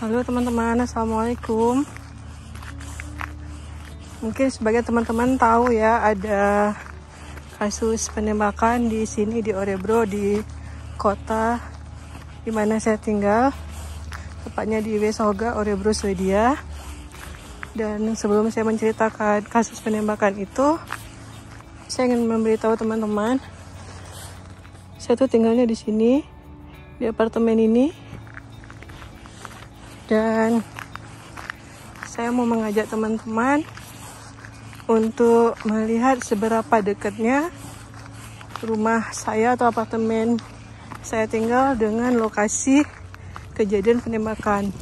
Halo teman-teman, assalamualaikum. Mungkin sebagian teman-teman tahu ya, ada kasus penembakan di sini di Örebro, di kota di mana saya tinggal, tepatnya di Västhåga, Örebro, Swedia. Dan sebelum saya menceritakan kasus penembakan itu, saya ingin memberitahu teman-teman, saya tuh tinggalnya di sini, di apartemen ini. Dan saya mau mengajak teman-teman untuk melihat seberapa dekatnya rumah saya atau apartemen saya tinggal dengan lokasi kejadian penembakan.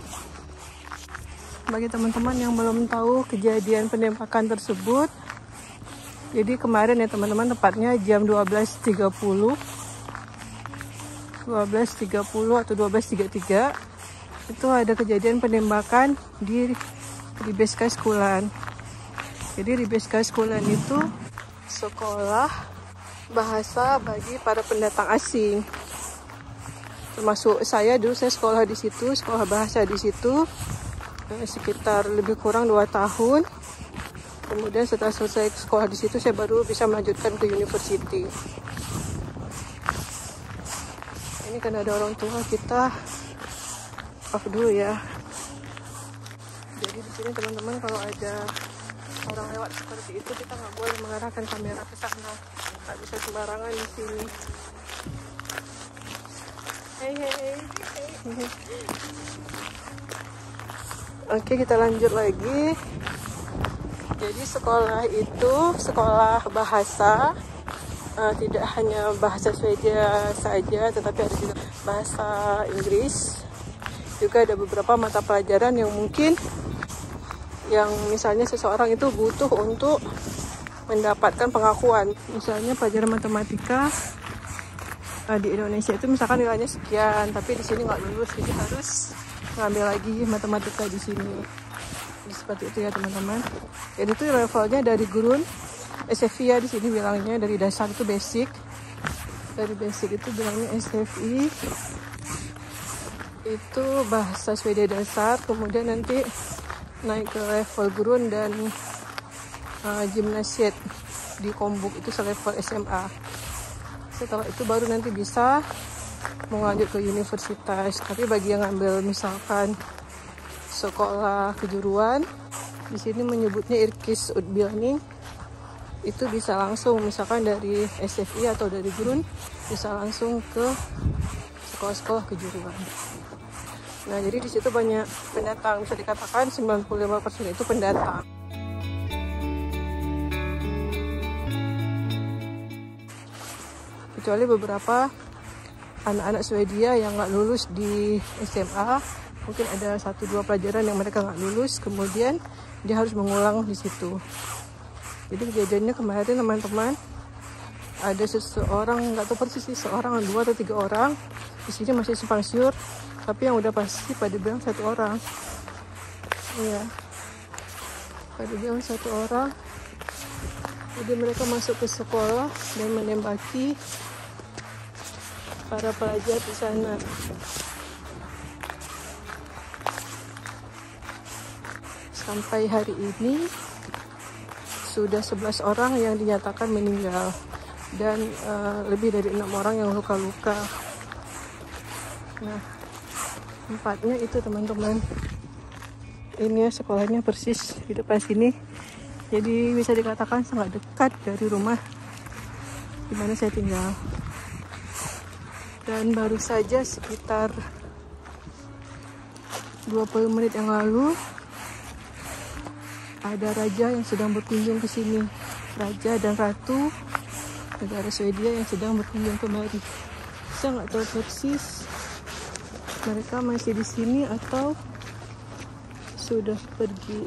Bagi teman-teman yang belum tahu kejadian penembakan tersebut, jadi kemarin ya teman-teman, tepatnya jam 12.30 atau 12.33 itu ada kejadian penembakan di Ribbesgasskolan. Jadi Ribbesgasskolan itu sekolah bahasa bagi para pendatang asing. Termasuk saya, dulu saya sekolah di situ, sekolah bahasa di situ sekitar lebih kurang 2 tahun. Kemudian setelah selesai sekolah di situ, saya baru bisa melanjutkan ke university. Ini kan ada orang tua kita. Off dulu ya. Jadi di sini teman-teman, kalau ada orang lewat seperti itu, kita nggak boleh mengarahkan kamera ke sana. Nggak bisa sembarangan di sini. Hey. Oke, kita lanjut lagi. Jadi sekolah itu sekolah bahasa, tidak hanya bahasa Swedia saja, tetapi ada juga bahasa Inggris. Juga ada beberapa mata pelajaran yang mungkin misalnya seseorang itu butuh untuk mendapatkan pengakuan. Misalnya pelajaran matematika di Indonesia itu misalkan nilainya sekian, tapi di sini nggak lulus, jadi harus ngambil lagi matematika di sini. Jadi seperti itu ya teman-teman. Jadi itu levelnya dari gurun SFI ya, di sini bilangnya dari dasar itu basic. Dari basic itu bilangnya SFI. Itu bahasa Swedia dasar, kemudian nanti naik ke level gurun dan gymnasiet di Kombuk itu selevel SMA. Setelah itu baru nanti bisa mau lanjut ke universitas. Tapi bagi yang ngambil misalkan sekolah kejuruan, di sini menyebutnya yrkesutbildning, itu bisa langsung misalkan dari SFI atau dari gurun bisa langsung ke sekolah-sekolah kejuruan. Nah, jadi di situ banyak pendatang, bisa dikatakan 95% itu pendatang. Kecuali beberapa anak-anak Swedia yang nggak lulus di SMA, mungkin ada 1-2 pelajaran yang mereka nggak lulus, kemudian dia harus mengulang di situ. Jadi kejadiannya kemarin teman-teman, ada seseorang, nggak tahu persis sih, 2 atau 3 orang, di sini masih simpang siur. Tapi yang udah pasti pada bilang 1 orang. Iya. Pada bilang 1 orang. Jadi mereka masuk ke sekolah dan menembaki para pelajar di sana. Sampai hari ini sudah 11 orang yang dinyatakan meninggal dan lebih dari 6 orang yang luka-luka. Nah, tempatnya itu teman-teman, ini ya sekolahnya persis di depan sini, jadi bisa dikatakan sangat dekat dari rumah di mana saya tinggal. Dan baru saja sekitar 20 menit yang lalu ada raja yang sedang berkunjung ke sini, raja dan ratu negara Swedia yang sedang berkunjung kemari. Saya nggak tahu persis mereka masih di sini atau sudah pergi.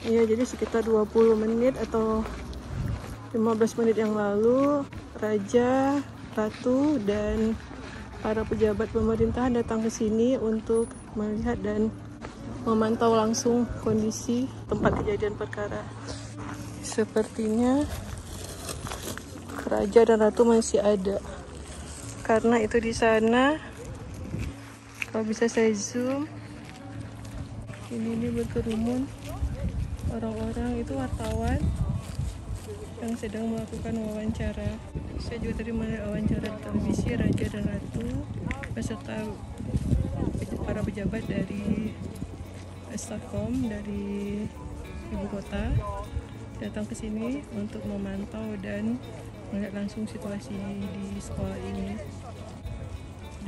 Ya, jadi sekitar 20 menit atau 15 menit yang lalu, raja, ratu, dan para pejabat pemerintahan datang ke sini untuk melihat dan memantau langsung kondisi tempat kejadian perkara. Sepertinya Raja dan Ratu masih ada, karena itu di sana. Kalau bisa saya zoom, ini berkerumun orang-orang, itu wartawan yang sedang melakukan wawancara. Saya juga tadi melihat wawancara di televisi Raja dan Ratu beserta para pejabat dari Stockholm, dari ibu kota, datang ke sini untuk memantau dan melihat langsung situasi di sekolah ini.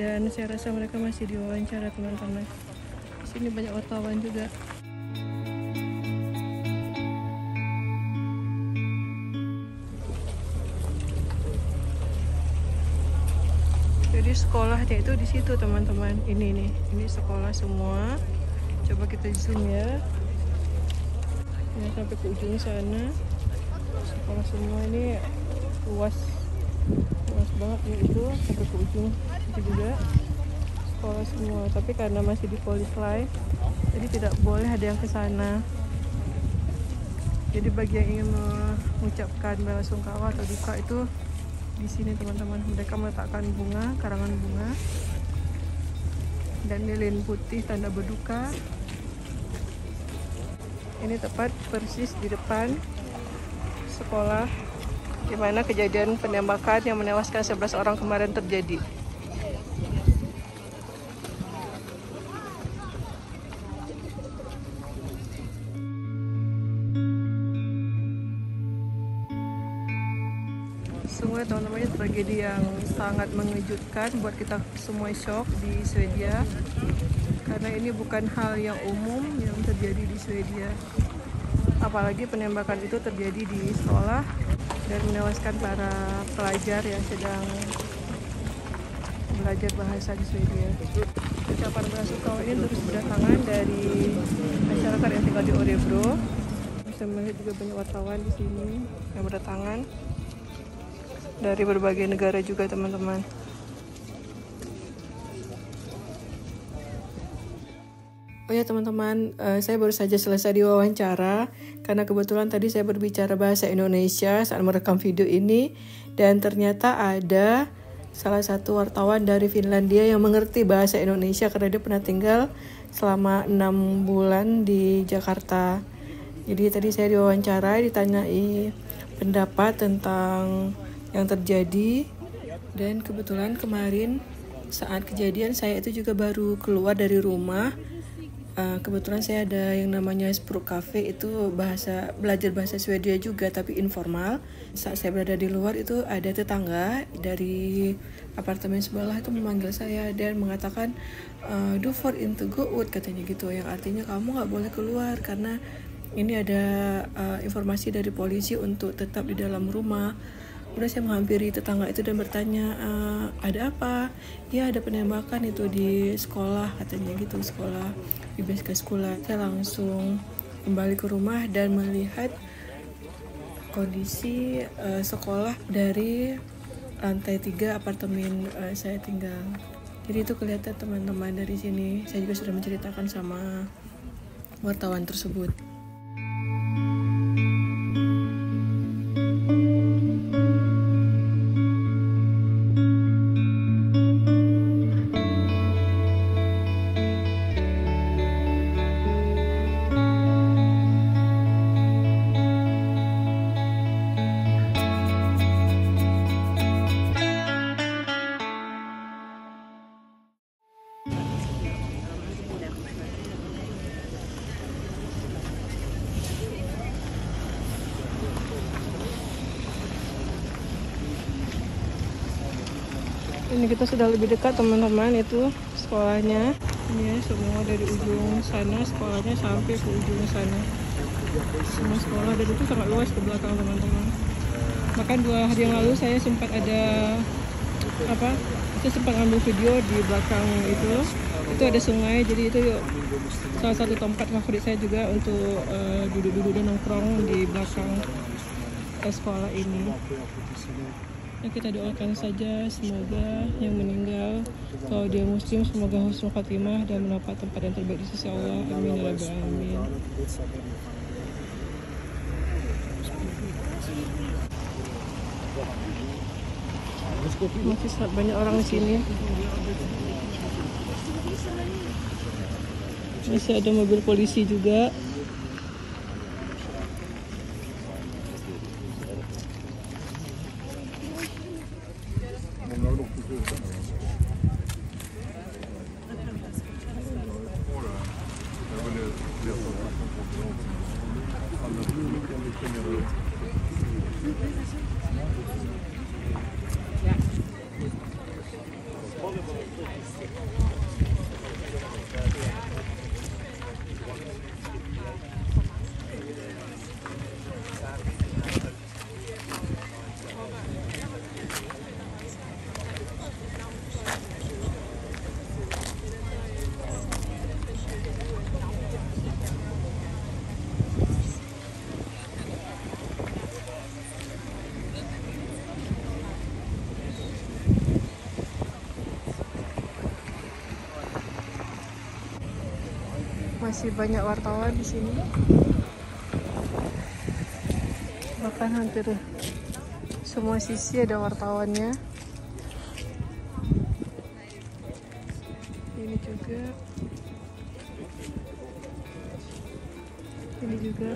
Dan saya rasa mereka masih diwawancara, teman-teman. Di sini banyak wartawan juga. Jadi sekolahnya itu di situ, teman-teman. Ini sekolah semua. Coba kita zoom ya. Ini sampai ke ujung sana. Sekolah semua ini luas banget nih, itu sampai ke ujung itu juga sekolah semua. Tapi karena masih di police line, jadi tidak boleh ada yang ke sana. Jadi bagi yang ingin mengucapkan belasungkawa atau duka itu di sini, teman-teman. Mereka meletakkan bunga, karangan bunga dan lilin putih tanda berduka. Ini tepat persis di depan sekolah di mana kejadian penembakan yang menewaskan 11 orang kemarin terjadi. Sungguh, teman-teman, tragedi yang sangat mengejutkan, buat kita semua shock di Swedia, karena ini bukan hal yang umum yang terjadi di Swedia. Apalagi penembakan itu terjadi di sekolah dan menewaskan para pelajar yang sedang belajar bahasa di Swedia. Ucapan belasungkawa ini terus berdatangan dari masyarakat yang tinggal di Örebro. Bisa melihat juga banyak wartawan di sini yang berdatangan dari berbagai negara juga, teman-teman. Oh ya, teman-teman, saya baru saja selesai diwawancara karena kebetulan tadi saya berbicara bahasa Indonesia saat merekam video ini, dan ternyata ada salah satu wartawan dari Finlandia yang mengerti bahasa Indonesia karena dia pernah tinggal selama 6 bulan di Jakarta. Jadi tadi saya diwawancara, ditanyai pendapat tentang yang terjadi, dan kebetulan kemarin saat kejadian saya itu juga baru keluar dari rumah. Kebetulan saya ada yang namanya Språk Cafe, itu belajar bahasa Swedia juga tapi informal. Saat saya berada di luar itu ada tetangga dari apartemen sebelah itu memanggil saya dan mengatakan "Du får inte gå ut," katanya gitu, yang artinya kamu nggak boleh keluar karena ini ada informasi dari polisi untuk tetap di dalam rumah. Udah saya menghampiri tetangga itu dan bertanya, ada apa? Ya, ada penembakan itu di sekolah, katanya gitu, sekolah di Beska sekolah. Saya langsung kembali ke rumah dan melihat kondisi sekolah dari lantai 3 apartemen saya tinggal. Jadi itu kelihatan, teman-teman, dari sini. Saya juga sudah menceritakan sama wartawan tersebut. Ini kita sudah lebih dekat, teman-teman, itu sekolahnya. Ini ya, semua dari ujung sana sekolahnya sampai ke ujung sana. Semua sekolah, dan itu sangat luas ke belakang, teman-teman. Bahkan 2 hari yang lalu saya sempat saya sempat ambil video di belakang itu ada sungai, jadi itu salah satu tempat favorit saya juga untuk duduk-duduk dan nongkrong di belakang sekolah ini. Ya, kita doakan saja semoga yang meninggal kalau dia muslim semoga husnul khatimah dan mendapat tempat yang terbaik di sisi Allah. Amin ya rabbal alamin. Masih sangat banyak orang di sini. Masih ada mobil polisi juga. Masih banyak wartawan di sini. Bahkan hampir semua sisi ada wartawannya. Ini juga. Ini juga.